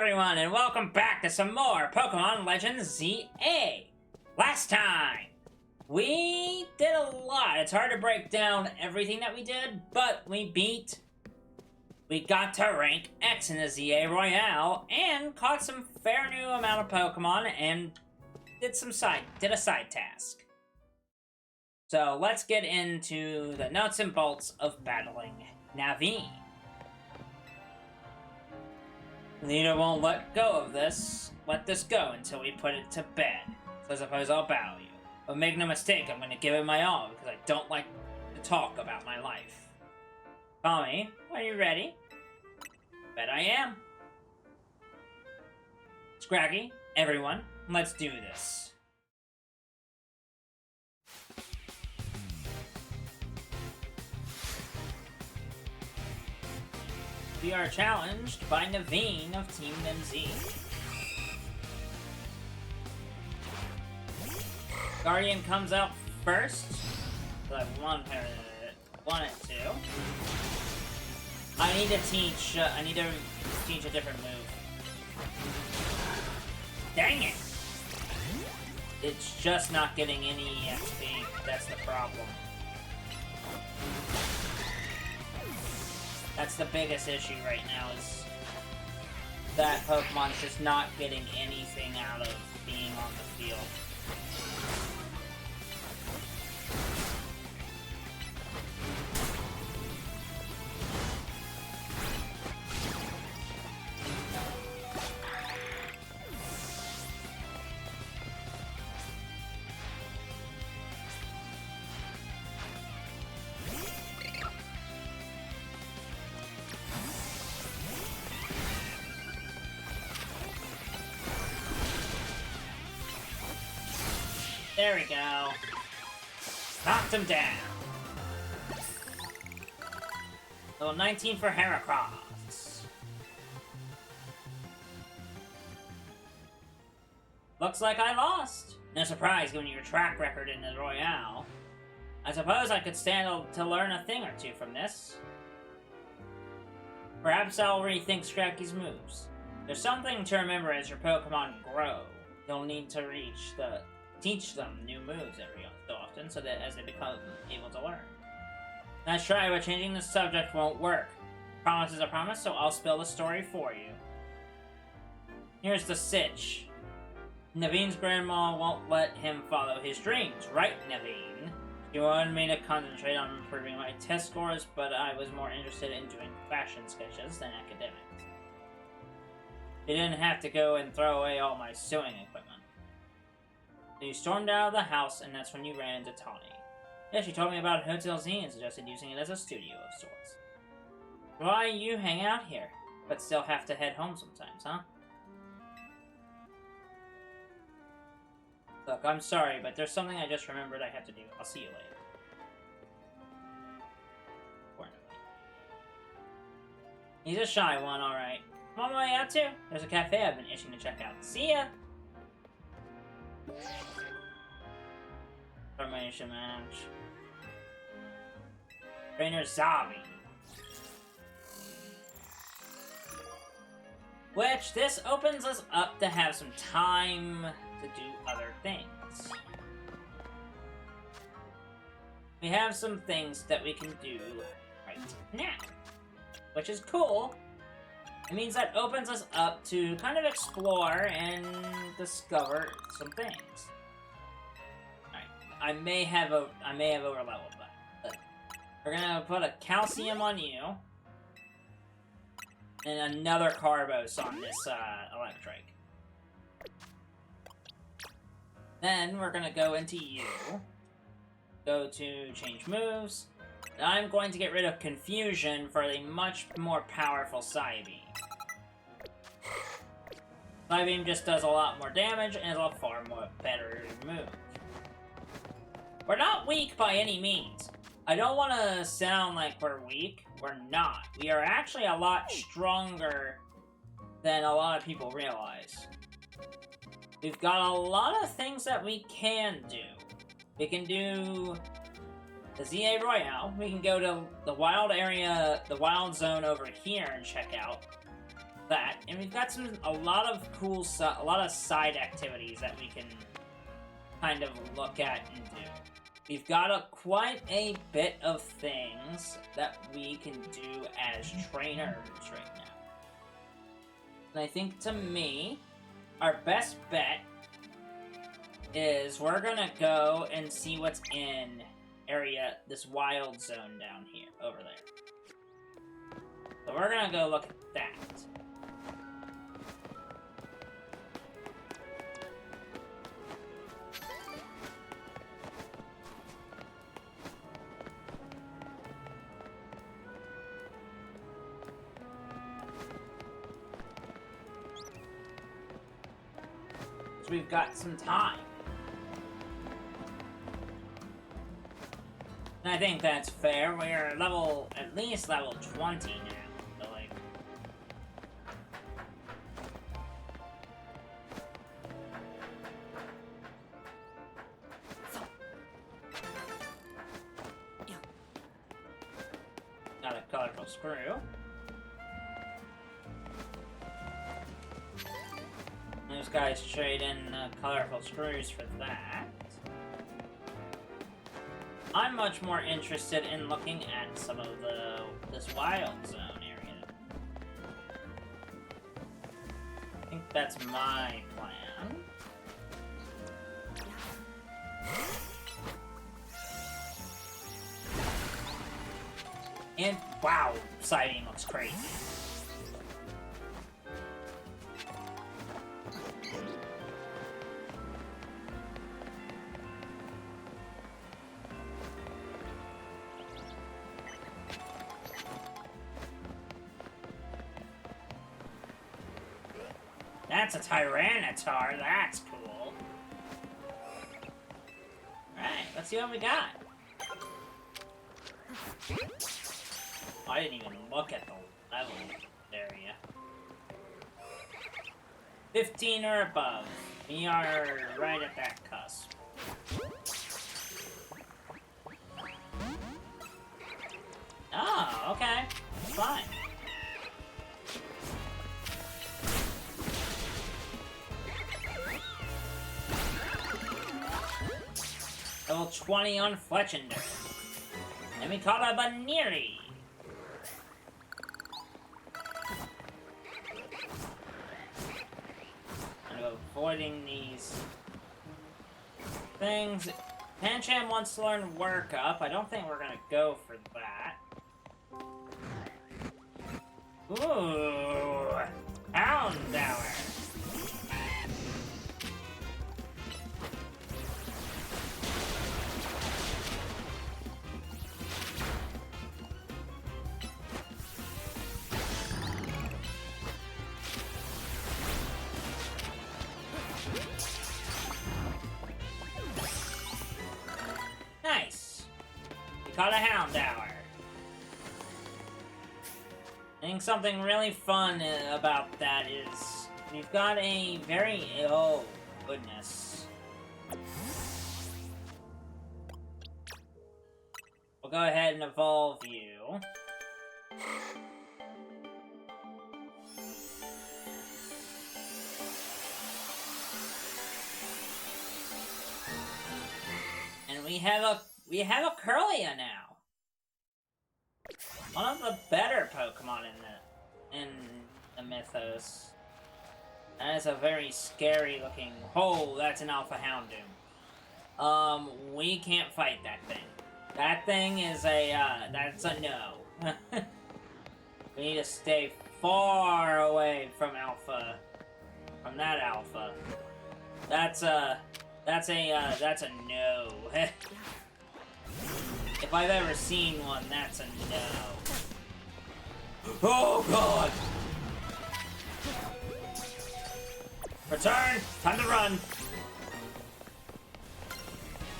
everyone, and welcome back to some more Pokémon Legends Z-A! Last time, we did a lot. It's hard to break down everything that we did, but we got to rank X in the Z-A Royale, and caught some fair new amount of Pokemon, and did a side task. So let's get into the nuts and bolts of battling Naveen. Leader won't let this go until we put it to bed. So I suppose I'll battle you. But make no mistake, I'm gonna give it my all, because I don't like to talk about my life. Tommy, are you ready? Bet I am. Scraggy, everyone, let's do this. We are challenged by Naveen of Team MZ. Guardian comes out first, so I want it to. I need to teach a different move. Dang it! It's just not getting any XP. That's the problem. That's the biggest issue right now, is that Pokemon's just not getting anything out of being on the field. There we go. Knocked him down. Level 19 for Heracross. Looks like I lost. No surprise given your track record in the Royale. I suppose I could stand to learn a thing or two from this. Perhaps I'll rethink Scraggy's moves. There's something to remember as your Pokemon grow. You'll need to teach them new moves every so often, so that as they become able to learn. Nice try, but changing the subject won't work. Promise is a promise, so I'll spill the story for you. Here's the sitch. Naveen's grandma won't let him follow his dreams, right, Naveen? She wanted me to concentrate on improving my test scores, but I was more interested in doing fashion sketches than academics. She didn't have to go and throw away all my sewing equipment. So you stormed out of the house, and that's when you ran into Tawny. Yeah, she told me about Hotel Z and suggested using it as a studio of sorts. Why you hang out here, but still have to head home sometimes, huh? Look, I'm sorry, but there's something I just remembered I have to do. I'll see you later. He's a shy one, alright. I'm on my way out too. There's a cafe I've been itching to check out. See ya! Formation match. Trainer Zabi. Which, this opens us up to have some time to do other things. We have some things that we can do right now, which is cool. It means that opens us up to kind of explore and discover some things. Alright, I may have overleveled that. But we're gonna put a calcium on you. And another Carbos on this electric. Then we're gonna go into you. Go to change moves. And I'm going to get rid of Confusion for a much more powerful Psybeam. Psybeam just does a lot more damage and is a far more better move. We're not weak by any means. I don't want to sound like we're weak. We're not. We are actually a lot stronger than a lot of people realize. We've got a lot of things that we can do. We can do the Z-A Royale. We can go to the wild area, the wild zone over here and check out. that, and we've got a lot of cool a lot of side activities that we can kind of look at and do. We've got quite a bit of things that we can do as trainers right now. And I think, to me, our best bet is we're gonna go and see what's in this wild zone down here, over there. So we're gonna go look at that. So we've got some time. And I think that's fair. We're at least level 20 now. So, like... Got a colorful screw. Those guys trade in colorful screws for that. I'm much more interested in looking at some of this wild zone area. I think that's my plan. And wow, sighting looks crazy. That's a Tyranitar, that's cool. Alright, let's see what we got. Oh, I didn't even look at the level area. 15 or above. We are right at that cusp. Oh, okay. Fine. Level 20 on Fletchender. And we caught a Baneri. I'm avoiding these things. Pancham wants to learn Work Up. I don't think we're gonna go for that. Ooh, Houndour. Nice. We caught a Houndour. I think something really fun about that is we've got a very... Oh, goodness. We'll go ahead and evolve you. And we have a Curlia now. One of the better Pokemon in the Mythos. That is a very scary looking... Oh, that's an Alpha Houndoom. We can't fight that thing. That thing is that's a no. We need to stay far away from Alpha. From that Alpha. That's a no. If I've ever seen one, that's a no. Oh, God! Return! Time to run!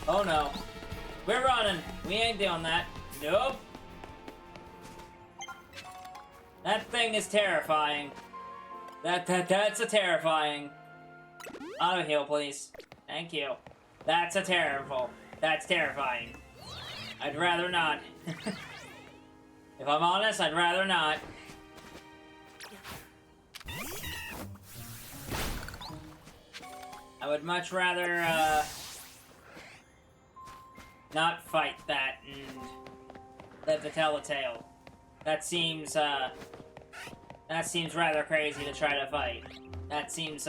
Oh, no. We're running. We ain't doing that. Nope. That thing is terrifying. That's a terrifying. Auto heal, please. Thank you. That's terrifying. I'd rather not. If I'm honest, I'd rather not. would much rather, not fight that and live to tell the tale. That seems rather crazy to try to fight. That seems,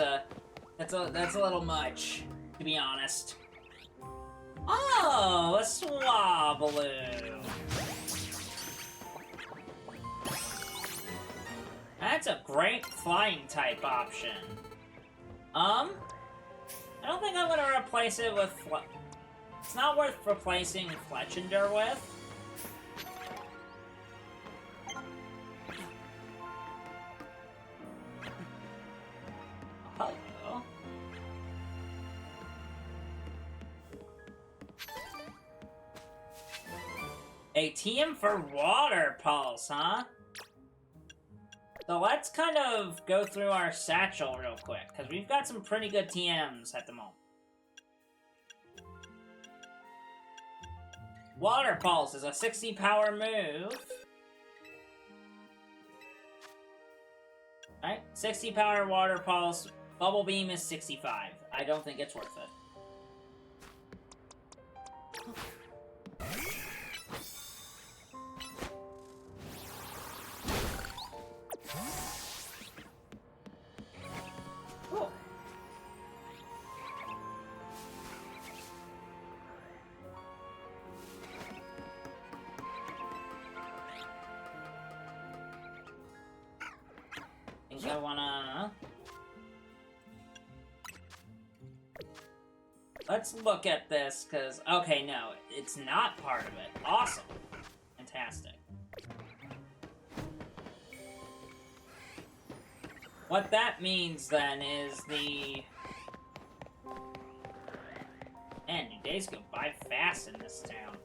that's a little much, to be honest. Oh, a Swablu. That's a great flying type option. I don't think I'm gonna replace it with it's not worth replacing Fletchinder with. Hello. A TM for Water Pulse, huh? So let's kind of go through our satchel real quick, because we've got some pretty good TMs at the moment. Water Pulse is a 60 power move. Right? 60 power Water Pulse. Bubble Beam is 65. I don't think it's worth it. Cool. I think I wanna... Let's look at this, because... Okay, no, it's not part of it. Awesome. Fantastic. What that means, then, is the... Man, new days go by fast in this town.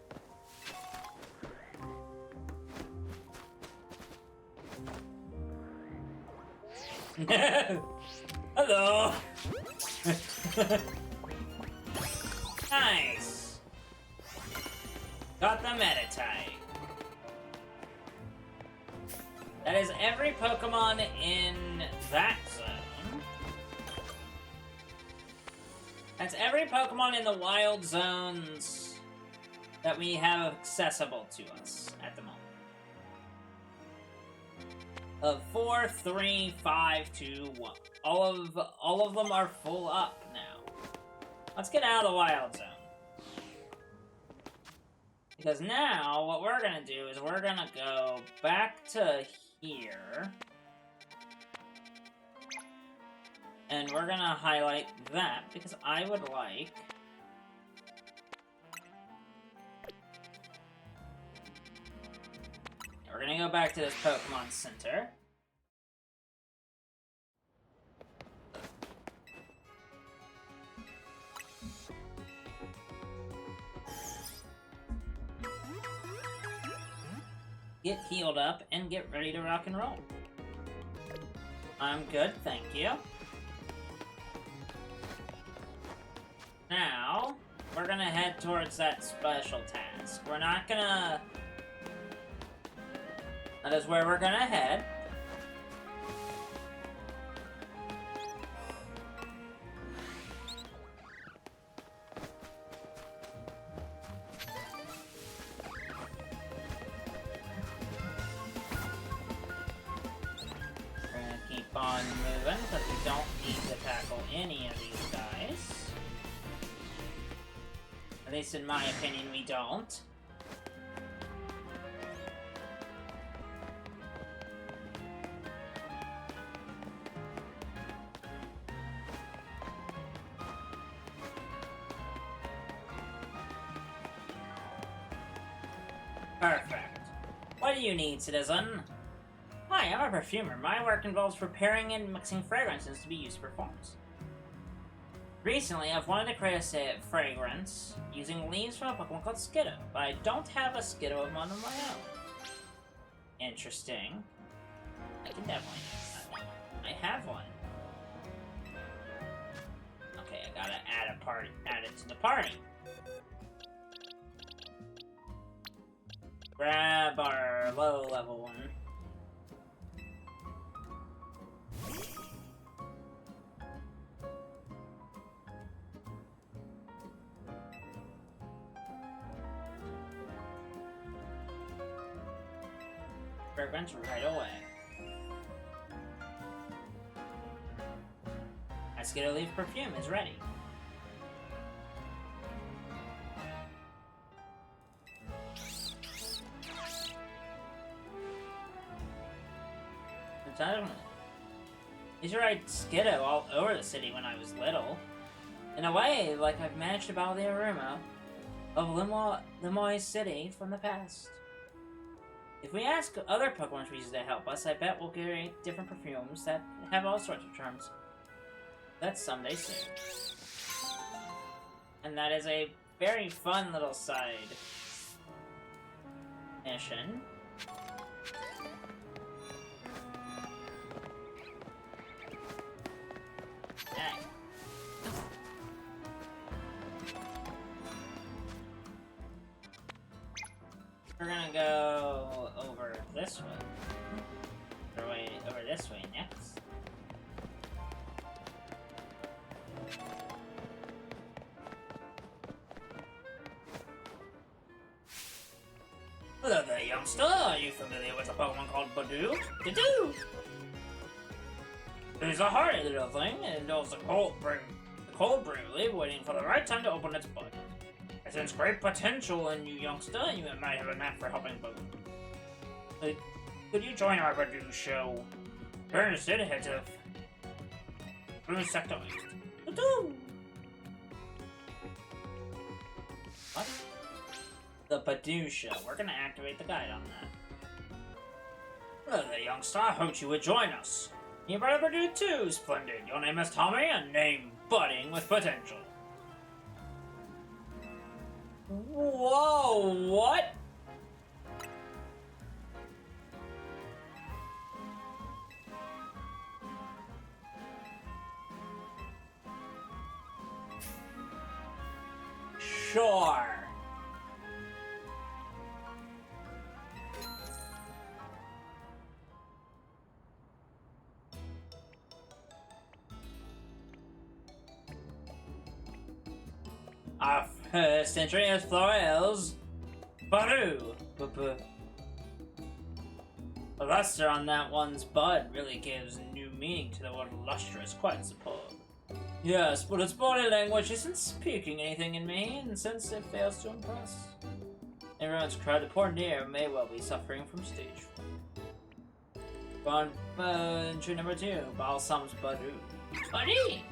Hello! Nice! Got the Meditite. That is every Pokemon in that zone. That's every Pokemon in the wild zones that we have accessible to us at the moment. Of 4, 3, 5, 2, 1. All of them are full up now. Let's get out of the wild zone. Because now, what we're gonna do is we're gonna go back to here. And we're gonna highlight that, because I would like... We're gonna go back to this Pokemon Center. Get healed up and get ready to rock and roll. I'm good, thank you. Now, we're gonna head towards that special task. We're not gonna... That is where we're gonna head. We're gonna keep on moving, because we don't need to tackle any of these guys. At least in my opinion, we don't. Perfect. What do you need, citizen? Hi, I'm a perfumer. My work involves preparing and mixing fragrances to be used for performance. Recently, I've wanted to create a fragrance using leaves from a Pokemon called Skiddo, but I don't have a Skiddo of one of my own. Interesting. I can definitely use that one. I have one. Okay, I gotta add it to the party. Grab our low-level one. fragrance right away. My Skittle Leaf perfume is ready. Entitlement. These are right Skiddo all over the city when I was little. In a way, like I've managed to borrow the aroma of Limoy City from the past. If we ask other Pokemon species to help us, I bet we'll create different perfumes that have all sorts of charms. That's someday soon. And that is a very fun little side mission. Okay. We're gonna go over this way. Over this way next. Hello there, youngster. Are you familiar with a Pokemon called Badoo? Badoo! He's a hardy little thing and indulges the cold brew, waiting for the right time to open its bud. I sense great potential in you, youngster, and you might have a knack for helping Badoo. Could you join our Badoo show? You're interested, head to Blue Sector East. Badoo! What? The Badoo show. We're gonna activate the guide on that. Hello there, youngster. I hope you would join us. You brother Badoo too, splendid. Your name is Tommy, a name budding with potential. Whoa, what? Sure. Our first entry is Florel's Badoo. The luster on that one's bud really gives new meaning to the word lustrous, quite superb. Yes, but its body language isn't speaking anything in me, and since it fails to impress, everyone's crowd, the poor dear may well be suffering from stage 4. Entry number 2, Balsam's Badoo. Buddy!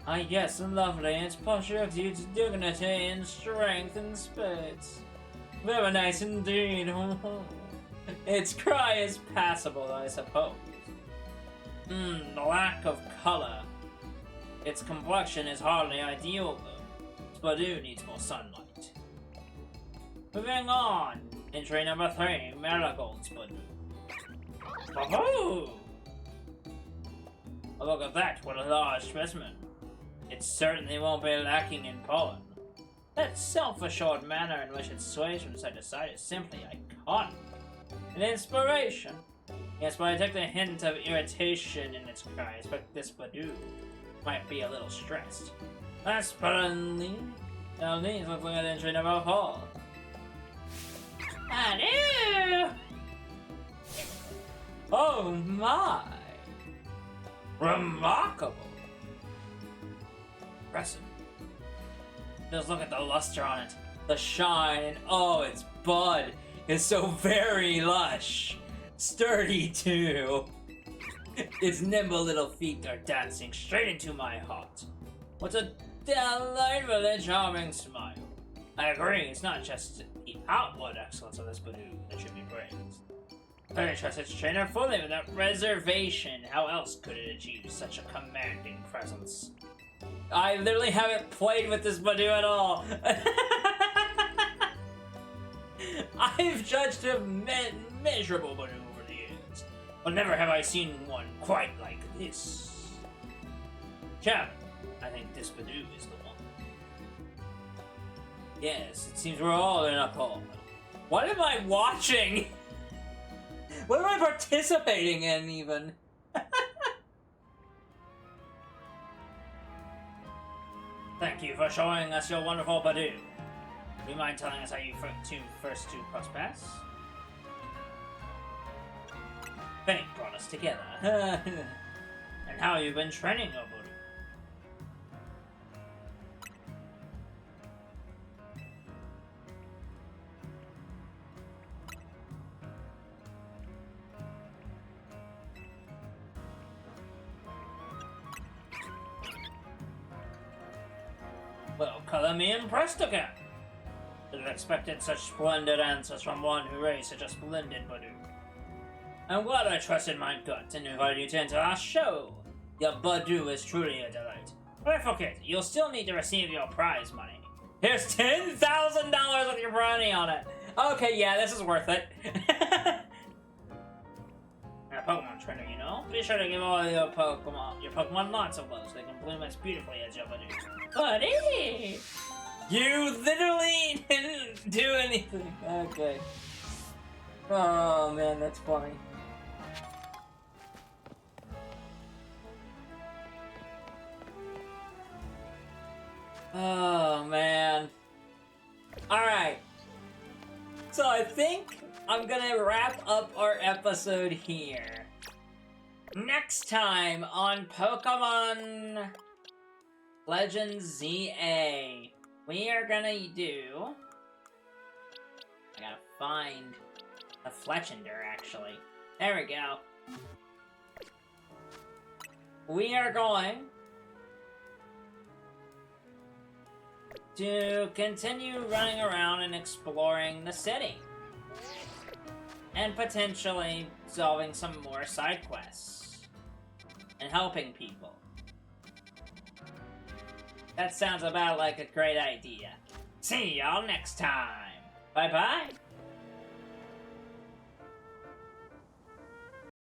Ah yes, and lovely, its posture exudes dignity and strength and spirits. Very nice indeed. Its cry is passable, I suppose. The lack of color. Its complexion is hardly ideal, though. Badoo needs more sunlight. Moving on. Entry number 3, Marigold's Badoo. Woohoo! Oh, look at that, what a large specimen. It certainly won't be lacking in pollen. That self-assured manner in which it sways from side to side is simply iconic. An inspiration. Yes, but I take the hint of irritation in its cries, but this Badoo might be a little stressed. That's splendid. Now these look like an entry number 4. Badoo! Oh my! Remarkable! Impressive. Just look at the luster on it, the shine, and oh, its bud is so very lush. Sturdy, too. Its nimble little feet are dancing straight into my heart. What a delightfully charming smile. I agree, it's not just the outward excellence of this Badoo that should be praised. I trust its trainer fully without reservation. How else could it achieve such a commanding presence? I literally haven't played with this Badoo at all. I've judged a miserable Badoo over the years, but never have I seen one quite like this. Chap, I think this Badoo is the one. Yes, it seems we're all in accord. What am I watching? What am I participating in, even? Thank you for showing us your wonderful Badoo. Do you mind telling us how you first two cross paths? fate brought us together. And how you been training, your buddy? Well, color me impressed again. Should have expected such splendid answers from one who raised such a splendid Badoo. I'm glad I trusted my gut and invited you to enter our show. Your Badoo is truly a delight. But I forget, you'll still need to receive your prize money. Here's $10,000 with your brownie on it. Okay, yeah, this is worth it. A Pokemon trainer, you know? Be sure to give all your Pokemon lots of loves. They can bloom as beautifully as your Badoo. Buddy! You literally didn't do anything. Okay. Oh man, that's funny. Oh man. Alright. So I think I'm gonna wrap up our episode here. Next time on Pokémon Legends Z-A, we are gonna do... I gotta find a Fletchinder, actually. There we go. We are going to continue running around and exploring the city. And potentially solving some more side quests. And helping people. That sounds about like a great idea. See y'all next time. Bye-bye.